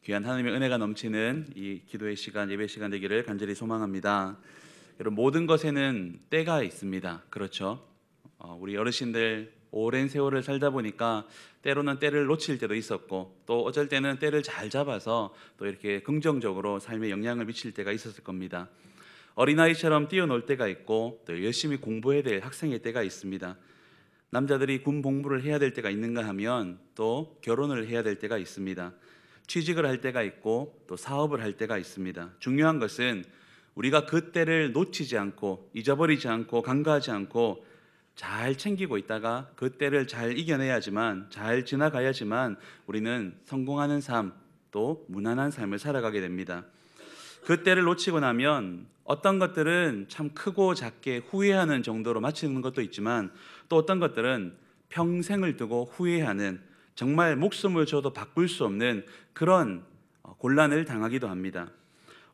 귀한 하나님의 은혜가 넘치는 이 기도의 시간, 예배 시간 되기를 간절히 소망합니다. 여러분, 모든 것에는 때가 있습니다. 그렇죠? 우리 어르신들 오랜 세월을 살다 보니까 때로는 때를 놓칠 때도 있었고, 또 어쩔 때는 때를 잘 잡아서 또 이렇게 긍정적으로 삶에 영향을 미칠 때가 있었을 겁니다. 어린아이처럼 뛰어놀 때가 있고, 또 열심히 공부해야 될 학생의 때가 있습니다. 남자들이 군 복무를 해야 될 때가 있는가 하면 또 결혼을 해야 될 때가 있습니다. 취직을 할 때가 있고 또 사업을 할 때가 있습니다. 중요한 것은 우리가 그 때를 놓치지 않고 잊어버리지 않고 간과하지 않고 잘 챙기고 있다가 그 때를 잘 이겨내야지만, 잘 지나가야지만 우리는 성공하는 삶, 또 무난한 삶을 살아가게 됩니다. 그 때를 놓치고 나면 어떤 것들은 참 크고 작게 후회하는 정도로 마치는 것도 있지만, 또 어떤 것들은 평생을 두고 후회하는, 정말 목숨을 줘도 바꿀 수 없는 그런 곤란을 당하기도 합니다.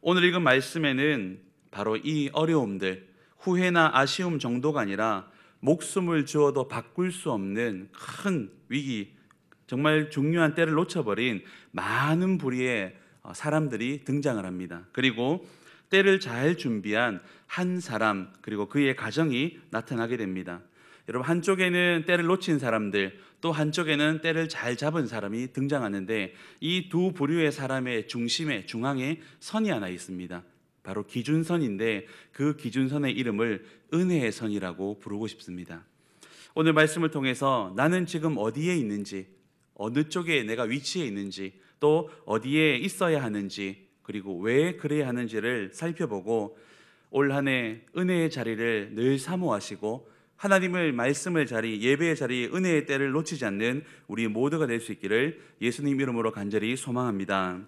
오늘 읽은 말씀에는 바로 이 어려움들, 후회나 아쉬움 정도가 아니라 목숨을 주어도 바꿀 수 없는 큰 위기, 정말 중요한 때를 놓쳐버린 많은 부류의 사람들이 등장을 합니다. 그리고 때를 잘 준비한 한 사람, 그리고 그의 가정이 나타나게 됩니다. 여러분, 한쪽에는 때를 놓친 사람들, 또 한쪽에는 때를 잘 잡은 사람이 등장하는데, 이 두 부류의 사람의 중심에, 중앙에 선이 하나 있습니다. 바로 기준선인데, 그 기준선의 이름을 은혜의 선이라고 부르고 싶습니다. 오늘 말씀을 통해서 나는 지금 어디에 있는지, 어느 쪽에 내가 위치해 있는지, 또 어디에 있어야 하는지, 그리고 왜 그래야 하는지를 살펴보고 올 한 해 은혜의 자리를 늘 사모하시고 하나님의 말씀의 자리, 예배의 자리, 은혜의 때를 놓치지 않는 우리 모두가 될 수 있기를 예수님 이름으로 간절히 소망합니다.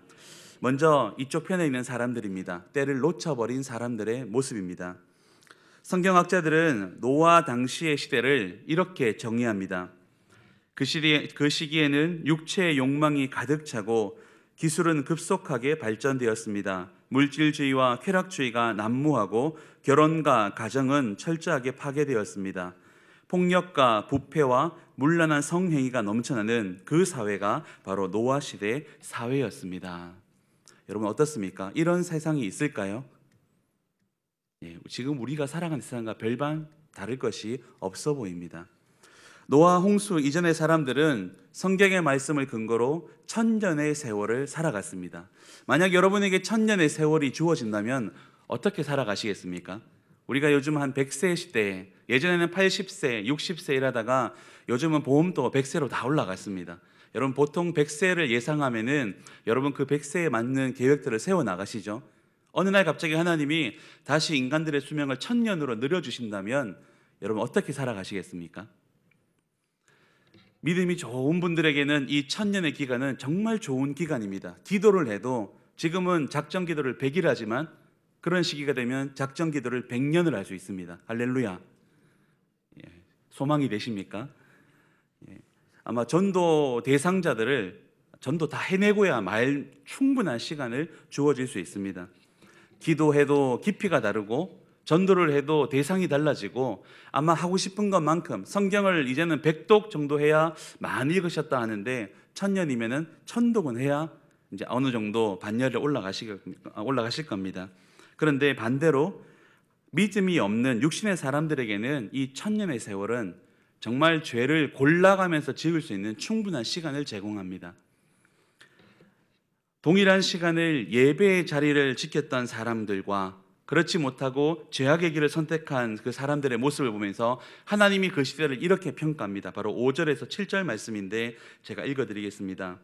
먼저 이쪽 편에 있는 사람들입니다. 때를 놓쳐버린 사람들의 모습입니다. 성경학자들은 노아 당시의 시대를 이렇게 정의합니다. 그 시기에는 육체의 욕망이 가득 차고 기술은 급속하게 발전되었습니다. 물질주의와 쾌락주의가 난무하고 결혼과 가정은 철저하게 파괴되었습니다. 폭력과 부패와 문란한 성행위가 넘쳐나는 그 사회가 바로 노아 시대의 사회였습니다. 여러분, 어떻습니까? 이런 세상이 있을까요? 지금 우리가 살아가는 세상과 별반 다를 것이 없어 보입니다. 노아 홍수 이전의 사람들은 성경의 말씀을 근거로 천년의 세월을 살아갔습니다. 만약 여러분에게 천년의 세월이 주어진다면 어떻게 살아가시겠습니까? 우리가 요즘 한 100세 시대에, 예전에는 80세, 60세 일하다가 요즘은 보험도 100세로 다 올라갔습니다. 여러분, 보통 100세를 예상하면은 여러분 그 100세에 맞는 계획들을 세워나가시죠. 어느 날 갑자기 하나님이 다시 인간들의 수명을 1000년으로 늘려주신다면 여러분 어떻게 살아가시겠습니까? 믿음이 좋은 분들에게는 이 1000년의 기간은 정말 좋은 기간입니다. 기도를 해도 지금은 작정 기도를 100일 하지만 그런 시기가 되면 작정 기도를 100년을 할 수 있습니다. 할렐루야. 소망이 되십니까? 아마 전도 대상자들을 전도 다 해내고야 말 충분한 시간을 주어질 수 있습니다. 기도해도 깊이가 다르고 전도를 해도 대상이 달라지고, 아마 하고 싶은 것만큼 성경을 이제는 100독 정도 해야 많이 읽으셨다 하는데 1000년이면은 1000독은 해야 이제 어느 정도 반열에 올라가실 겁니다. 그런데 반대로 믿음이 없는 육신의 사람들에게는 이 1000년의 세월은 정말 죄를 골라가면서 지을 수 있는 충분한 시간을 제공합니다. 동일한 시간을 예배의 자리를 지켰던 사람들과 그렇지 못하고 죄악의 길을 선택한 그 사람들의 모습을 보면서 하나님이 그 시대를 이렇게 평가합니다. 바로 5절에서 7절 말씀인데 제가 읽어드리겠습니다.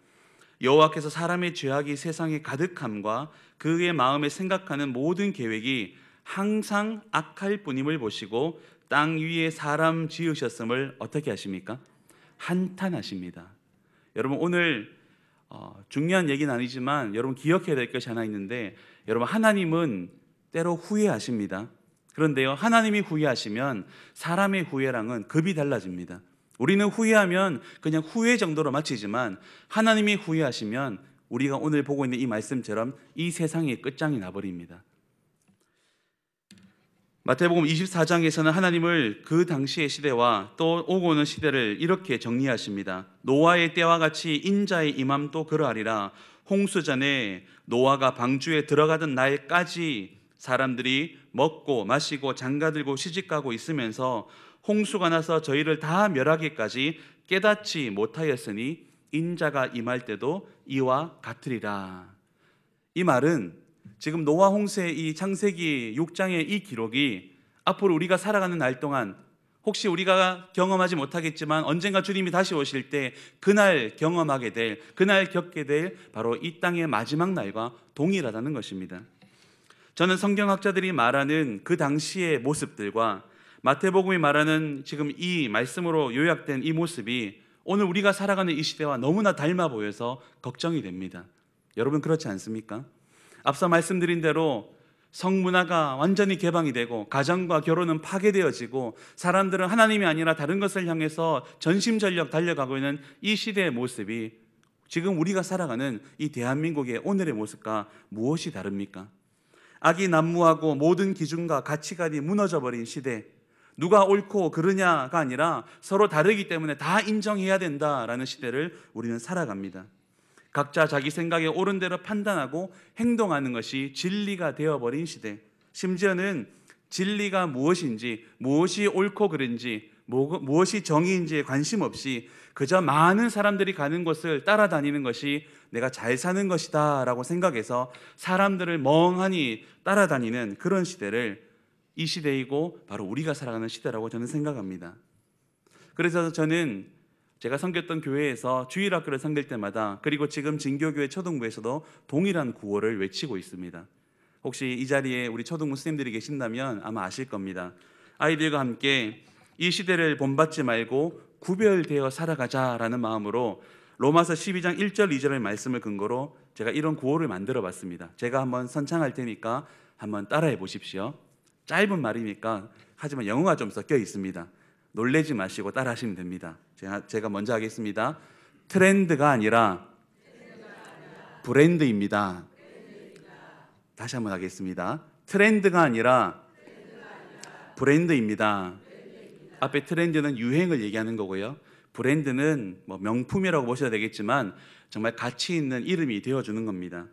여호와께서 사람의 죄악이 세상에 가득함과 그의 마음에 생각하는 모든 계획이 항상 악할 뿐임을 보시고 땅 위에 사람 지으셨음을 어떻게 하십니까? 한탄하십니다. 여러분, 오늘 중요한 얘기는 아니지만 여러분 기억해야 될 것이 하나 있는데, 여러분, 하나님은 때로 후회하십니다. 그런데요, 하나님이 후회하시면 사람의 후회랑은 급이 달라집니다. 우리는 후회하면 그냥 후회 정도로 마치지만 하나님이 후회하시면 우리가 오늘 보고 있는 이 말씀처럼 이 세상의 끝장이 나버립니다. 마태복음 24장에서는 하나님을 그 당시의 시대와 또 오고 오는 시대를 이렇게 정리하십니다. 노아의 때와 같이 인자의 임함도 그러하리라. 홍수 전에 노아가 방주에 들어가던 날까지 사람들이 먹고 마시고 장가들고 시집가고 있으면서 홍수가 나서 저희를 다 멸하기까지 깨닫지 못하였으니 인자가 임할 때도 이와 같으리라. 이 말은 지금 노아 홍수의 이 창세기 6장의 이 기록이 앞으로 우리가 살아가는 날 동안 혹시 우리가 경험하지 못하겠지만 언젠가 주님이 다시 오실 때 그날 경험하게 될, 그날 겪게 될 바로 이 땅의 마지막 날과 동일하다는 것입니다. 저는 성경학자들이 말하는 그 당시의 모습들과 마태복음이 말하는 지금 이 말씀으로 요약된 이 모습이 오늘 우리가 살아가는 이 시대와 너무나 닮아 보여서 걱정이 됩니다. 여러분 그렇지 않습니까? 앞서 말씀드린 대로 성문화가 완전히 개방이 되고 가정과 결혼은 파괴되어지고 사람들은 하나님이 아니라 다른 것을 향해서 전심전력 달려가고 있는 이 시대의 모습이 지금 우리가 살아가는 이 대한민국의 오늘의 모습과 무엇이 다릅니까? 악이 난무하고 모든 기준과 가치관이 무너져버린 시대, 누가 옳고 그르냐가 아니라 서로 다르기 때문에 다 인정해야 된다라는 시대를 우리는 살아갑니다. 각자 자기 생각에 옳은 대로 판단하고 행동하는 것이 진리가 되어버린 시대, 심지어는 진리가 무엇인지, 무엇이 옳고 그른지, 무엇이 정의인지에 관심 없이 그저 많은 사람들이 가는 곳을 따라다니는 것이 내가 잘 사는 것이다 라고 생각해서 사람들을 멍하니 따라다니는 그런 시대를 이 시대이고 바로 우리가 살아가는 시대라고 저는 생각합니다. 그래서 저는 제가 섬겼던 교회에서 주일학교를 섬길 때마다, 그리고 지금 진교교회 초등부에서도 동일한 구호를 외치고 있습니다. 혹시 이 자리에 우리 초등부 선생님들이 계신다면 아마 아실 겁니다. 아이들과 함께 이 시대를 본받지 말고 구별되어 살아가자라는 마음으로 로마서 12장 1절 2절의 말씀을 근거로 제가 이런 구호를 만들어 봤습니다. 제가 한번 선창할 테니까 한번 따라해 보십시오. 짧은 말이니까, 하지만 영어가 좀 섞여 있습니다. 놀래지 마시고 따라 하시면 됩니다. 제가 먼저 하겠습니다. 트렌드가 아니라 브랜드입니다. 다시 한번 하겠습니다. 트렌드가 아니라 브랜드입니다. 앞에 트렌드는 유행을 얘기하는 거고요. 브랜드는 뭐 명품이라고 보셔야 되겠지만 정말 가치 있는 이름이 되어주는 겁니다.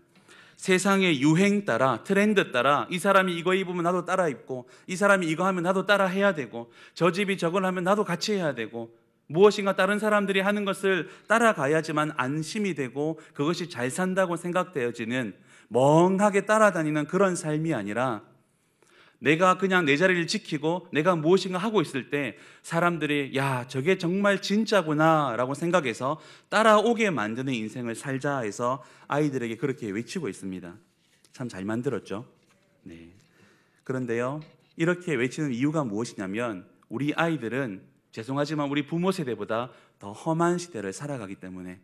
세상의 유행 따라, 트렌드 따라 이 사람이 이거 입으면 나도 따라 입고, 이 사람이 이거 하면 나도 따라 해야 되고, 저 집이 저걸 하면 나도 같이 해야 되고, 무엇인가 다른 사람들이 하는 것을 따라가야지만 안심이 되고 그것이 잘 산다고 생각되어지는, 멍하게 따라다니는 그런 삶이 아니라 내가 그냥 내 자리를 지키고 내가 무엇인가 하고 있을 때 사람들이 야, 저게 정말 진짜구나 라고 생각해서 따라오게 만드는 인생을 살자 해서 아이들에게 그렇게 외치고 있습니다. 참 잘 만들었죠? 네. 그런데요, 이렇게 외치는 이유가 무엇이냐면 우리 아이들은 죄송하지만 우리 부모 세대보다 더 험한 시대를 살아가기 때문에,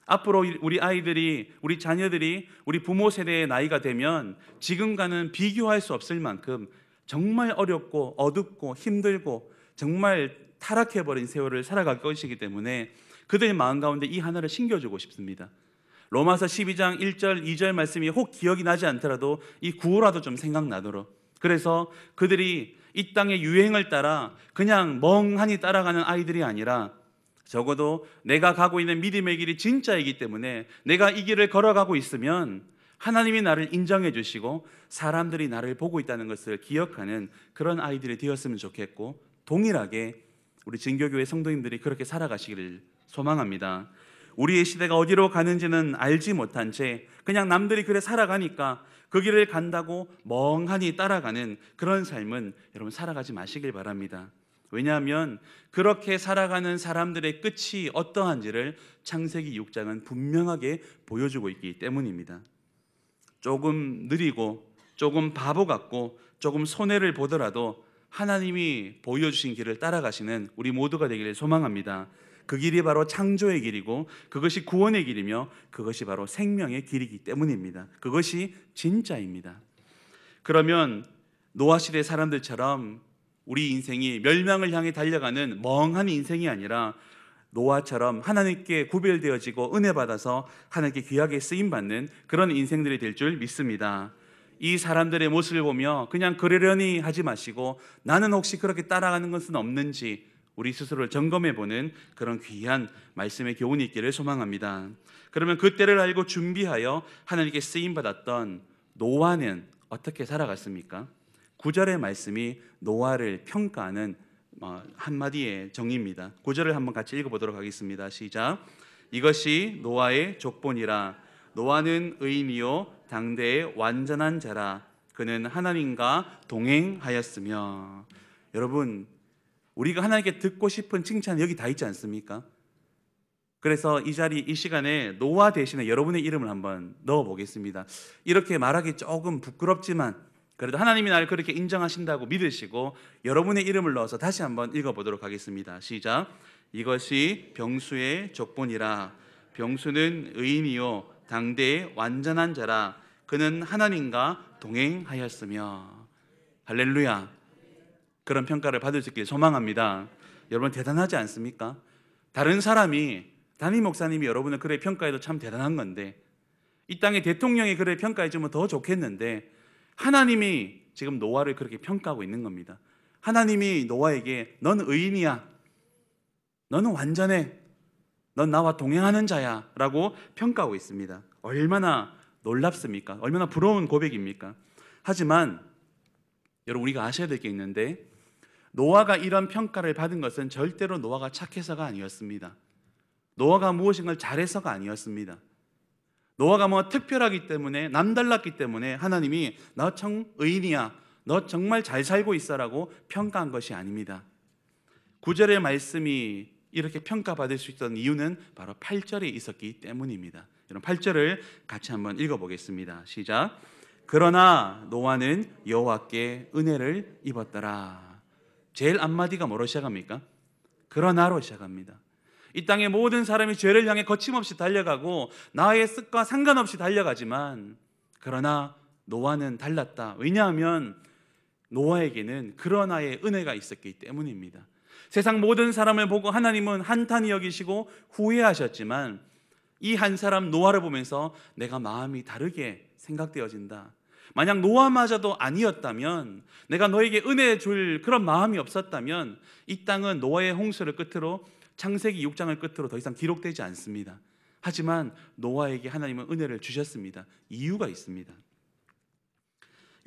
앞으로 우리 아이들이, 우리 자녀들이 우리 부모 세대의 나이가 되면 지금과는 비교할 수 없을 만큼 정말 어렵고 어둡고 힘들고 정말 타락해버린 세월을 살아갈 것이기 때문에 그들의 마음 가운데 이 하나를 심겨주고 싶습니다. 로마서 12장 1절 2절 말씀이 혹 기억이 나지 않더라도 이 구호라도 좀 생각나도록, 그래서 그들이 이 땅의 유행을 따라 그냥 멍하니 따라가는 아이들이 아니라 적어도 내가 가고 있는 믿음의 길이 진짜이기 때문에 내가 이 길을 걸어가고 있으면 하나님이 나를 인정해 주시고 사람들이 나를 보고 있다는 것을 기억하는 그런 아이들이 되었으면 좋겠고, 동일하게 우리 진교교회 성도님들이 그렇게 살아가시기를 소망합니다. 우리의 시대가 어디로 가는지는 알지 못한 채 그냥 남들이 그래 살아가니까 그 길을 간다고 멍하니 따라가는 그런 삶은 여러분 살아가지 마시길 바랍니다. 왜냐하면 그렇게 살아가는 사람들의 끝이 어떠한지를 창세기 6장은 분명하게 보여주고 있기 때문입니다. 조금 느리고 조금 바보 같고 조금 손해를 보더라도 하나님이 보여주신 길을 따라가시는 우리 모두가 되기를 소망합니다. 그 길이 바로 창조의 길이고 그것이 구원의 길이며 그것이 바로 생명의 길이기 때문입니다. 그것이 진짜입니다. 그러면 노아 시대 사람들처럼 우리 인생이 멸망을 향해 달려가는 멍한 인생이 아니라 노아처럼 하나님께 구별되어지고 은혜 받아서 하나님께 귀하게 쓰임받는 그런 인생들이 될 줄 믿습니다. 이 사람들의 모습을 보며 그냥 그러려니 하지 마시고 나는 혹시 그렇게 따라가는 것은 없는지 우리 스스로를 점검해보는 그런 귀한 말씀의 교훈이 있기를 소망합니다. 그러면 그때를 알고 준비하여 하나님께 쓰임받았던 노아는 어떻게 살아갔습니까? 9절의 말씀이 노아를 평가하는 한마디의 정의입니다. 9절을 한번 같이 읽어보도록 하겠습니다. 시작. 이것이 노아의 족본이라. 노아는 의인이요 당대의 완전한 자라. 그는 하나님과 동행하였으며. 여러분, 우리가 하나님께 듣고 싶은 칭찬 여기 다 있지 않습니까? 그래서 이 시간에 노아 대신에 여러분의 이름을 한번 넣어보겠습니다. 이렇게 말하기 조금 부끄럽지만 그래도 하나님이 나를 그렇게 인정하신다고 믿으시고 여러분의 이름을 넣어서 다시 한번 읽어보도록 하겠습니다. 시작. 이것이 병수의 족본이라. 병수는 의인이요 당대의 완전한 자라. 그는 하나님과 동행하였으며. 할렐루야. 그런 평가를 받을 수 있길 소망합니다. 여러분 대단하지 않습니까? 다른 사람이 담임 목사님이 여러분을 그래 평가해도 참 대단한 건데, 이 땅의 대통령이 그래 평가해주면 더 좋겠는데 하나님이 지금 노아를 그렇게 평가하고 있는 겁니다. 하나님이 노아에게 넌 의인이야, 너는 완전해, 넌 나와 동행하는 자야 라고 평가하고 있습니다. 얼마나 놀랍습니까? 얼마나 부러운 고백입니까? 하지만 여러분 우리가 아셔야 될 게 있는데, 노아가 이런 평가를 받은 것은 절대로 노아가 착해서가 아니었습니다. 노아가 무엇인가를 잘해서가 아니었습니다. 노아가 뭐 특별하기 때문에, 남달랐기 때문에 하나님이 너 참 의인이야, 너 정말 잘 살고 있어라고 평가한 것이 아닙니다. 9절의 말씀이 이렇게 평가받을 수 있던 이유는 바로 8절에 있었기 때문입니다. 여러분 8절을 같이 한번 읽어보겠습니다. 시작. 그러나 노아는 여호와께 은혜를 입었더라. 제일 앞마디가 뭐로 시작합니까? 그러나로 시작합니다. 이 땅의 모든 사람이 죄를 향해 거침없이 달려가고 나의 뜻과 상관없이 달려가지만 그러나 노아는 달랐다. 왜냐하면 노아에게는 그러나의 은혜가 있었기 때문입니다. 세상 모든 사람을 보고 하나님은 한탄히 여기시고 후회하셨지만 이 한 사람 노아를 보면서 내가 마음이 다르게 생각되어진다. 만약 노아마저도 아니었다면, 내가 너에게 은혜 줄 그런 마음이 없었다면 이 땅은 노아의 홍수를 끝으로, 창세기 6장을 끝으로 더 이상 기록되지 않습니다. 하지만 노아에게 하나님은 은혜를 주셨습니다. 이유가 있습니다.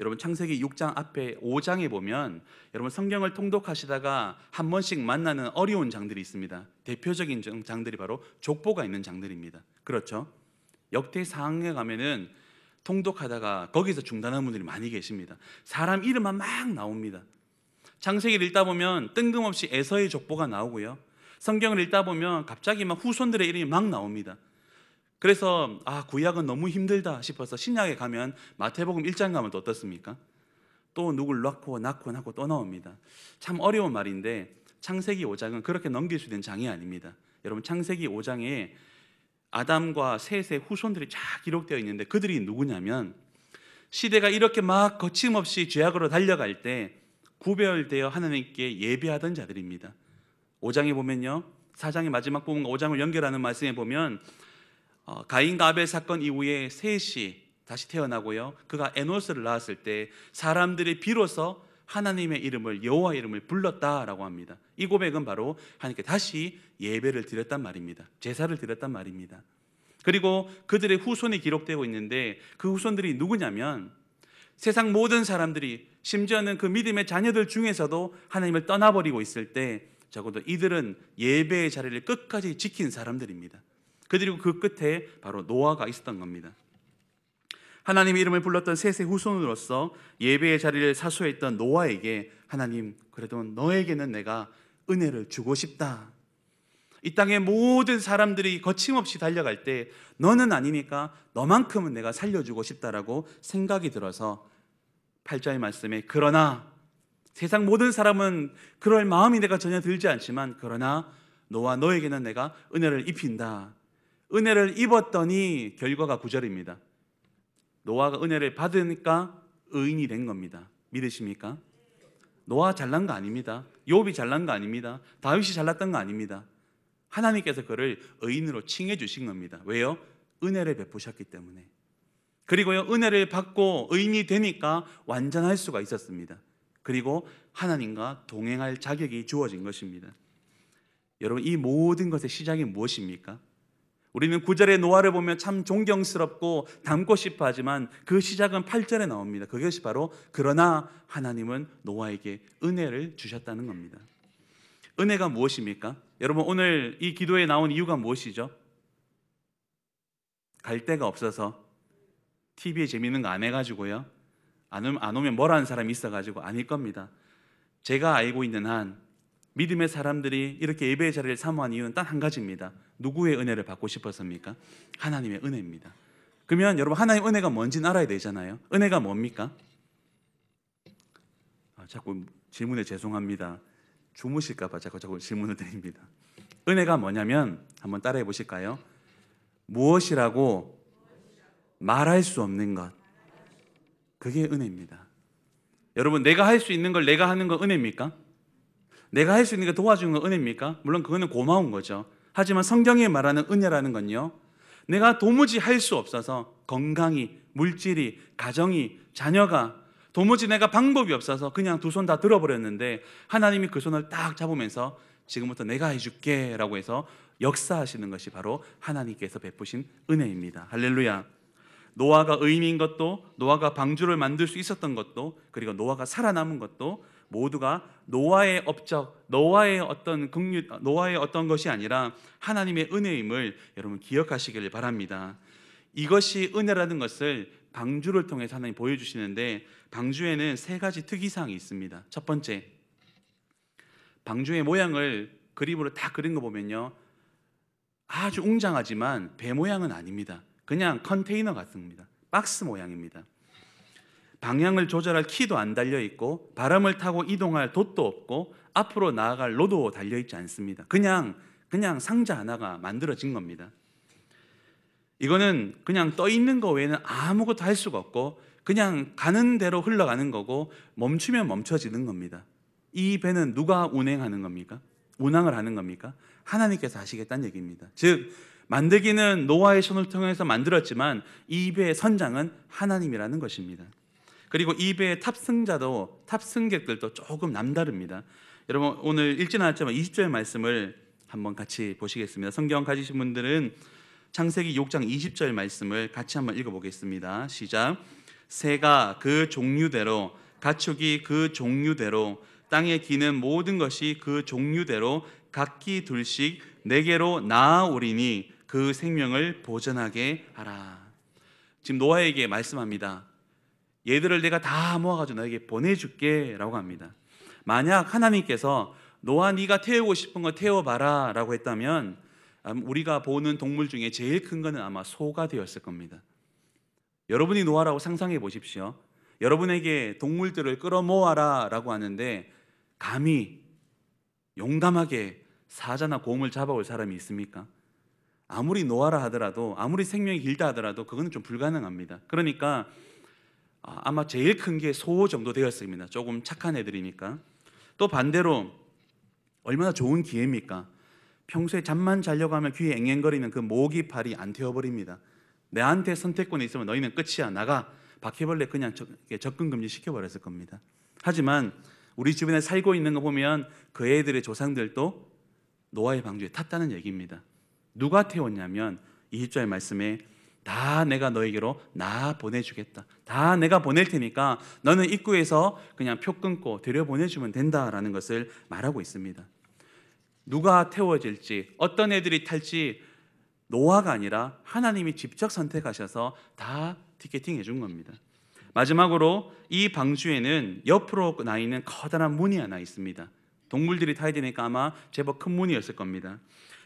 여러분 창세기 6장 앞에 5장에 보면 여러분 성경을 통독하시다가 한 번씩 만나는 어려운 장들이 있습니다. 대표적인 장들이 바로 족보가 있는 장들입니다. 그렇죠? 역대상에 가면은 통독하다가 거기서 중단하는 분들이 많이 계십니다. 사람 이름만 막 나옵니다. 창세기를 읽다 보면 뜬금없이 에서의 족보가 나오고요, 성경을 읽다 보면 갑자기 막 후손들의 이름이 막 나옵니다. 그래서 구약은 너무 힘들다 싶어서 신약에 가면 마태복음 1장 가면 또 어떻습니까? 또 누굴 낳고 하고 또 나옵니다. 참 어려운 말인데 창세기 5장은 그렇게 넘길 수 있는 장이 아닙니다. 여러분 창세기 5장에 아담과 셋의 후손들이 쫙 기록되어 있는데 그들이 누구냐면, 시대가 이렇게 막 거침없이 죄악으로 달려갈 때 구별되어 하나님께 예배하던 자들입니다. 5장에 보면요, 4장의 마지막 부분과 5장을 연결하는 말씀에 보면 가인과 아벨 사건 이후에 셋이 다시 태어나고요, 그가 에노스를 낳았을 때 사람들이 비로소 하나님의 이름을, 여호와의 이름을 불렀다라고 합니다. 이 고백은 바로 하나님께 다시 예배를 드렸단 말입니다. 제사를 드렸단 말입니다. 그리고 그들의 후손이 기록되고 있는데 그 후손들이 누구냐면, 세상 모든 사람들이, 심지어는 그 믿음의 자녀들 중에서도 하나님을 떠나버리고 있을 때 적어도 이들은 예배의 자리를 끝까지 지킨 사람들입니다. 그리고 그 끝에 바로 노아가 있었던 겁니다. 하나님의 이름을 불렀던 셋의 후손으로서 예배의 자리를 사수했던 노아에게 하나님, 그래도 너에게는 내가 은혜를 주고 싶다. 이 땅의 모든 사람들이 거침없이 달려갈 때 너는 아니니까 너만큼은 내가 살려주고 싶다라고 생각이 들어서 8절의 말씀에 그러나, 세상 모든 사람은 그럴 마음이 내가 전혀 들지 않지만 그러나 노아 너에게는 내가 은혜를 입힌다. 은혜를 입었더니 결과가 9절입니다. 노아가 은혜를 받으니까 의인이 된 겁니다. 믿으십니까? 노아 잘난 거 아닙니다. 욥이 잘난 거 아닙니다. 다윗이 잘났던 거 아닙니다. 하나님께서 그를 의인으로 칭해 주신 겁니다. 왜요? 은혜를 베푸셨기 때문에. 그리고요, 은혜를 받고 의인이 되니까 완전할 수가 있었습니다. 그리고 하나님과 동행할 자격이 주어진 것입니다. 여러분, 이 모든 것의 시작이 무엇입니까? 우리는 9절의 노아를 보면 참 존경스럽고 닮고 싶어 하지만 그 시작은 8절에 나옵니다. 그것이 바로 그러나 하나님은 노아에게 은혜를 주셨다는 겁니다. 은혜가 무엇입니까? 여러분, 오늘 이 기도에 나온 이유가 무엇이죠? 갈 데가 없어서 TV에 재밌는 거 안 해가지고요, 안 오면 뭐라는 사람이 있어가지고 아닐 겁니다. 제가 알고 있는 한 믿음의 사람들이 이렇게 예배의 자리를 사모한 이유는 딱 한 가지입니다. 누구의 은혜를 받고 싶어서입니까? 하나님의 은혜입니다. 그러면 여러분, 하나님의 은혜가 뭔지는 알아야 되잖아요. 은혜가 뭡니까? 자꾸 질문에 죄송합니다. 주무실까 봐 자꾸 질문을 드립니다. 은혜가 뭐냐면 한번 따라해 보실까요? 무엇이라고 말할 수 없는 것, 그게 은혜입니다. 여러분, 내가 할 수 있는 걸 내가 하는 건 은혜입니까? 내가 할 수 있는 거 도와주는 건 은혜입니까? 물론 그거는 고마운 거죠. 하지만 성경이 말하는 은혜라는 건요, 내가 도무지 할 수 없어서 건강이, 물질이, 가정이, 자녀가 도무지 내가 방법이 없어서 그냥 두 손 다 들어버렸는데 하나님이 그 손을 딱 잡으면서 지금부터 내가 해줄게 라고 해서 역사하시는 것이 바로 하나님께서 베푸신 은혜입니다. 할렐루야. 노아가 의인인 것도, 노아가 방주를 만들 수 있었던 것도, 그리고 노아가 살아남은 것도 모두가 노아의 업적, 노아의 어떤 것이 아니라 하나님의 은혜임을 여러분 기억하시기를 바랍니다. 이것이 은혜라는 것을 방주를 통해서 하나님 보여주시는데, 방주에는 세 가지 특이사항이 있습니다. 첫 번째, 방주의 모양을 그림으로 다 그린 거 보면요, 아주 웅장하지만 배 모양은 아닙니다. 그냥 컨테이너 같습니다. 박스 모양입니다. 방향을 조절할 키도 안 달려있고 바람을 타고 이동할 돛도 없고 앞으로 나아갈 로도 달려있지 않습니다. 그냥 상자 하나가 만들어진 겁니다. 이거는 그냥 떠 있는 거 외에는 아무것도 할 수가 없고 그냥 가는 대로 흘러가는 거고 멈추면 멈춰지는 겁니다. 이 배는 누가 운행하는 겁니까? 운항을 하는 겁니까? 하나님께서 하시겠다는 얘기입니다. 즉, 만들기는 노아의 손을 통해서 만들었지만 이 배의 선장은 하나님이라는 것입니다. 그리고 이 배의 탑승객들도 조금 남다릅니다. 여러분, 오늘 읽지는 않았지만 20절 말씀을 한번 같이 보시겠습니다. 성경 가지신 분들은 창세기 6장 20절 말씀을 같이 한번 읽어보겠습니다. 시작. 새가 그 종류대로, 가축이 그 종류대로, 땅에 기는 모든 것이 그 종류대로 각기 둘씩 내게로 나아오리니 그 생명을 보존하게 하라. 지금 노아에게 말씀합니다. 얘들을 내가 다 모아가지고 너에게 보내줄게 라고 합니다. 만약 하나님께서 노아, 네가 태우고 싶은 거 태워봐라 라고 했다면 우리가 보는 동물 중에 제일 큰 거는 아마 소가 되었을 겁니다. 여러분이 노아라고 상상해 보십시오. 여러분에게 동물들을 끌어모아라 라고 하는데 감히 용감하게 사자나 곰을 잡아올 사람이 있습니까? 아무리 노아라 하더라도, 아무리 생명이 길다 하더라도 그거는 좀 불가능합니다. 그러니까 아마 제일 큰 게 소 정도 되었습니다. 조금 착한 애들이니까. 또 반대로 얼마나 좋은 기회입니까? 평소에 잠만 자려고 하면 귀에 앵앵거리는 그 모기 팔이 안 태워버립니다. 내한테 선택권이 있으면 너희는 끝이야, 나가. 바퀴벌레 그냥 접근 금지 시켜버렸을 겁니다. 하지만 우리 주변에 살고 있는 거 보면 그 애들의 조상들도 노아의 방주에 탔다는 얘기입니다. 누가 태웠냐면 20절 말씀에 다 내가 너에게로 나 보내주겠다. 다 내가 보낼 테니까 너는 입구에서 그냥 표 끊고 들여보내주면 된다라는 것을 말하고 있습니다. 누가 태워질지, 어떤 애들이 탈지 노아가 아니라 하나님이 직접 선택하셔서 다 티켓팅 해준 겁니다. 마지막으로 이 방주에는 옆으로 나 있는 커다란 문이 하나 있습니다. 동물들이 타야 되니까 아마 제법 큰 문이었을 겁니다.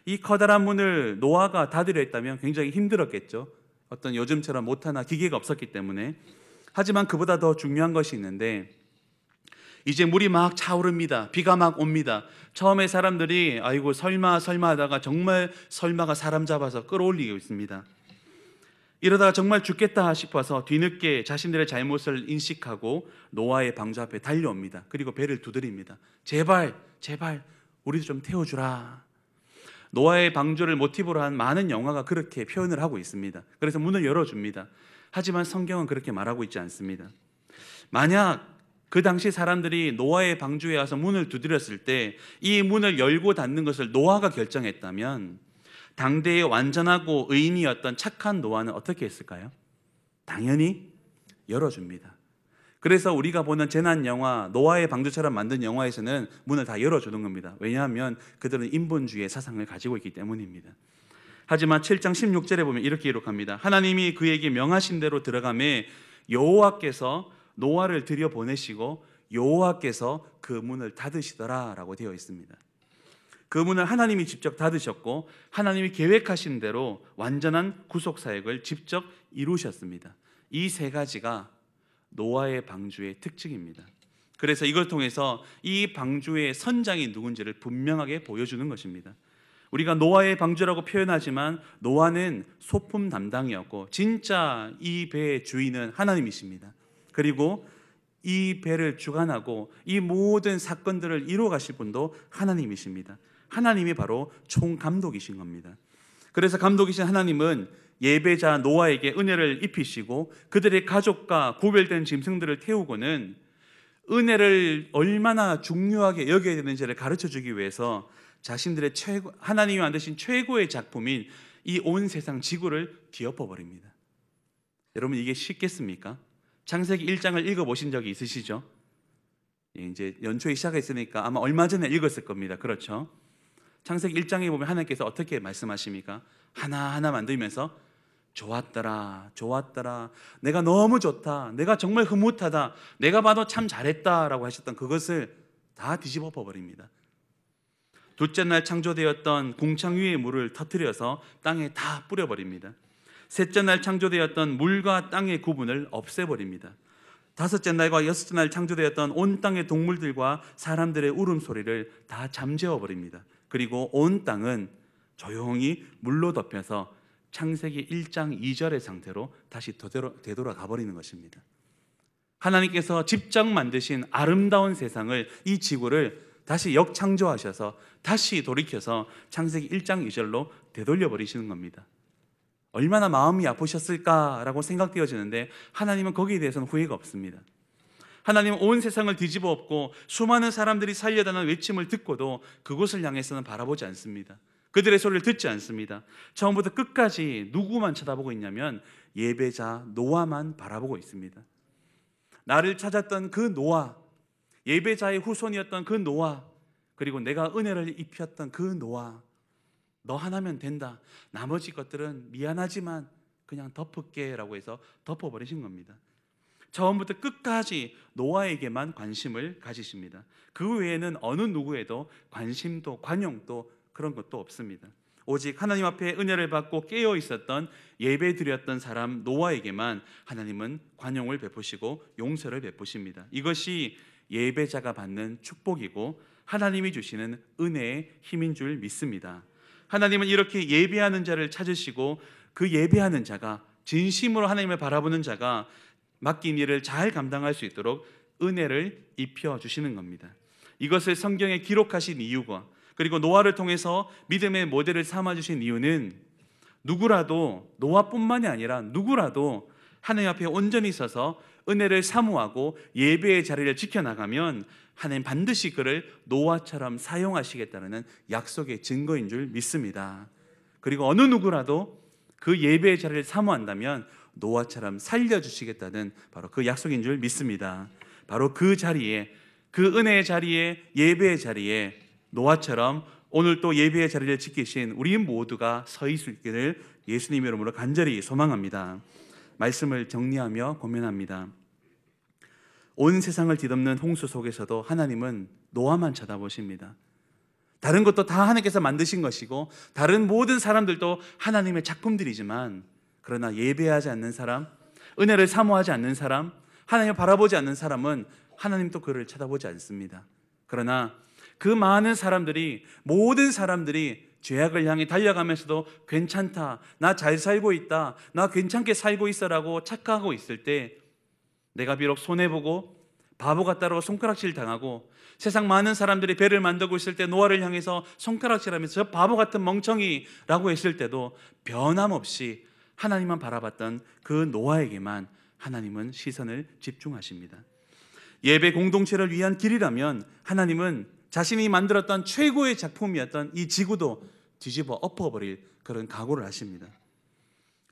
이 커다란 문을 노아가 닫으려 했다면 굉장히 힘들었겠죠. 어떤 요즘처럼 못하나 기계가 없었기 때문에. 하지만 그보다 더 중요한 것이 있는데, 이제 물이 막 차오릅니다. 비가 막 옵니다. 처음에 사람들이 아이고 설마 하다가 정말 설마가 사람 잡아서 끌어올리고 있습니다. 이러다가 정말 죽겠다 싶어서 뒤늦게 자신들의 잘못을 인식하고 노아의 방주 앞에 달려옵니다. 그리고 배를 두드립니다. 제발 우리도 좀 태워주라. 노아의 방주를 모티브로 한 많은 영화가 그렇게 표현을 하고 있습니다. 그래서 문을 열어줍니다. 하지만 성경은 그렇게 말하고 있지 않습니다. 만약 그 당시 사람들이 노아의 방주에 와서 문을 두드렸을 때 이 문을 열고 닫는 것을 노아가 결정했다면 당대의 완전하고 의인이었던 착한 노아는 어떻게 했을까요? 당연히 열어줍니다. 그래서 우리가 보는 재난 영화, 노아의 방주처럼 만든 영화에서는 문을 다 열어주는 겁니다. 왜냐하면 그들은 인본주의의 사상을 가지고 있기 때문입니다. 하지만 7장 16절에 보면 이렇게 기록합니다. 하나님이 그에게 명하신 대로 들어가매 여호와께서 노아를 들여보내시고 여호와께서 그 문을 닫으시더라 라고 되어 있습니다. 그 문을 하나님이 직접 닫으셨고 하나님이 계획하신 대로 완전한 구속 사역을 직접 이루셨습니다. 이 세 가지가 노아의 방주의 특징입니다. 그래서 이걸 통해서 이 방주의 선장이 누군지를 분명하게 보여주는 것입니다. 우리가 노아의 방주라고 표현하지만 노아는 소품 담당이었고 진짜 이 배의 주인은 하나님이십니다. 그리고 이 배를 주관하고 이 모든 사건들을 이루어 가실 분도 하나님이십니다. 하나님이 바로 총감독이신 겁니다. 그래서 감독이신 하나님은 예배자 노아에게 은혜를 입히시고 그들의 가족과 구별된 짐승들을 태우고는 은혜를 얼마나 중요하게 여겨야 되는지를 가르쳐주기 위해서 자신들의 하나님이 만드신 최고의 작품인 이 온 세상 지구를 뒤엎어버립니다. 여러분 이게 쉽겠습니까? 창세기 1장을 읽어보신 적이 있으시죠? 이제 연초에 시작했으니까 아마 얼마 전에 읽었을 겁니다. 그렇죠? 창세기 1장에 보면 하나님께서 어떻게 말씀하십니까? 하나하나 만들면서 좋았더라, 좋았더라, 내가 너무 좋다, 내가 정말 흐뭇하다, 내가 봐도 참 잘했다라고 하셨던 그것을 다 뒤집어 버립니다. 둘째 날 창조되었던 궁창 위의 물을 터뜨려서 땅에 다 뿌려버립니다. 셋째 날 창조되었던 물과 땅의 구분을 없애버립니다. 다섯째 날과 여섯째 날 창조되었던 온 땅의 동물들과 사람들의 울음소리를 다 잠재워버립니다. 그리고 온 땅은 조용히 물로 덮여서 창세기 1장 2절의 상태로 다시 되돌아가 버리는 것입니다. 하나님께서 직접 만드신 아름다운 세상을, 이 지구를 다시 역창조하셔서 다시 돌이켜서 창세기 1장 2절로 되돌려 버리시는 겁니다. 얼마나 마음이 아프셨을까라고 생각되어지는데 하나님은 거기에 대해서는 후회가 없습니다. 하나님은 온 세상을 뒤집어 엎고 수많은 사람들이 살려다는 외침을 듣고도 그곳을 향해서는 바라보지 않습니다. 그들의 소리를 듣지 않습니다. 처음부터 끝까지 누구만 쳐다보고 있냐면 예배자 노아만 바라보고 있습니다. 나를 찾았던 그 노아, 예배자의 후손이었던 그 노아, 그리고 내가 은혜를 입혔던 그 노아, 너 하나면 된다, 나머지 것들은 미안하지만 그냥 덮을게 라고 해서 덮어버리신 겁니다. 처음부터 끝까지 노아에게만 관심을 가지십니다. 그 외에는 어느 누구에도 관심도 관용도 그런 것도 없습니다. 오직 하나님 앞에 은혜를 받고 깨어 있었던 예배 드렸던 사람 노아에게만 하나님은 관용을 베푸시고 용서를 베푸십니다. 이것이 예배자가 받는 축복이고 하나님이 주시는 은혜의 힘인 줄 믿습니다. 하나님은 이렇게 예배하는 자를 찾으시고 그 예배하는 자가, 진심으로 하나님을 바라보는 자가 맡긴 일을 잘 감당할 수 있도록 은혜를 입혀주시는 겁니다. 이것을 성경에 기록하신 이유가, 그리고 노아를 통해서 믿음의 모델을 삼아주신 이유는 누구라도, 노아뿐만이 아니라 누구라도 하나님 앞에 온전히 서서 은혜를 사모하고 예배의 자리를 지켜나가면 하나님 반드시 그를 노아처럼 사용하시겠다는 약속의 증거인 줄 믿습니다. 그리고 어느 누구라도 그 예배의 자리를 사모한다면 노아처럼 살려주시겠다는 바로 그 약속인 줄 믿습니다. 바로 그 자리에, 그 은혜의 자리에, 예배의 자리에 노아처럼 오늘 또 예배의 자리를 지키신 우리 모두가 서 있기를 예수님의 이름으로 간절히 소망합니다. 말씀을 정리하며 고면합니다. 온 세상을 뒤덮는 홍수 속에서도 하나님은 노아만 쳐다보십니다. 다른 것도 다 하나님께서 만드신 것이고 다른 모든 사람들도 하나님의 작품들이지만, 그러나 예배하지 않는 사람, 은혜를 사모하지 않는 사람, 하나님을 바라보지 않는 사람은 하나님도 그를 쳐다보지 않습니다. 그러나 그 많은 사람들이, 모든 사람들이 죄악을 향해 달려가면서도 괜찮다, 나 잘 살고 있다, 나 괜찮게 살고 있어라고 착각하고 있을 때 내가 비록 손해보고 바보 같다라고 손가락질 당하고 세상 많은 사람들이 배를 만들고 있을 때 노아를 향해서 손가락질하면서 저 바보 같은 멍청이라고 했을 때도 변함없이 하나님만 바라봤던 그 노아에게만 하나님은 시선을 집중하십니다. 예배 공동체를 위한 길이라면 하나님은 자신이 만들었던 최고의 작품이었던 이 지구도 뒤집어 엎어버릴 그런 각오를 하십니다.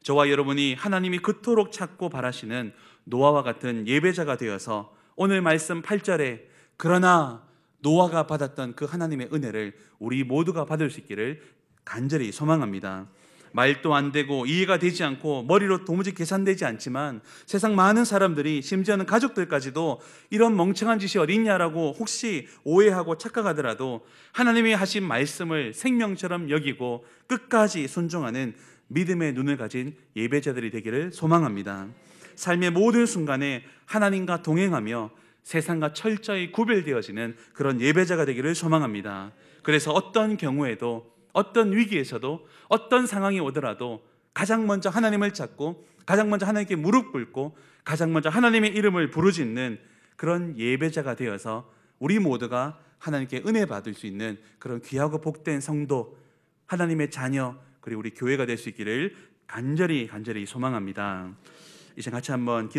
저와 여러분이 하나님이 그토록 찾고 바라시는 노아와 같은 예배자가 되어서 오늘 말씀 8절에 그러나 노아가 받았던 그 하나님의 은혜를 우리 모두가 받을 수 있기를 간절히 소망합니다. 말도 안 되고 이해가 되지 않고 머리로 도무지 계산되지 않지만 세상 많은 사람들이 심지어는 가족들까지도 이런 멍청한 짓이 어딨냐라고 혹시 오해하고 착각하더라도 하나님이 하신 말씀을 생명처럼 여기고 끝까지 순종하는 믿음의 눈을 가진 예배자들이 되기를 소망합니다. 삶의 모든 순간에 하나님과 동행하며 세상과 철저히 구별되어지는 그런 예배자가 되기를 소망합니다. 그래서 어떤 경우에도 어떤 위기에서도 어떤 상황이 오더라도 가장 먼저 하나님을 찾고 가장 먼저 하나님께 무릎 꿇고 가장 먼저 하나님의 이름을 부르짖는 그런 예배자가 되어서 우리 모두가 하나님께 은혜 받을 수 있는 그런 귀하고 복된 성도, 하나님의 자녀, 그리고 우리 교회가 될 수 있기를 간절히 소망합니다. 이제 같이 한번 기도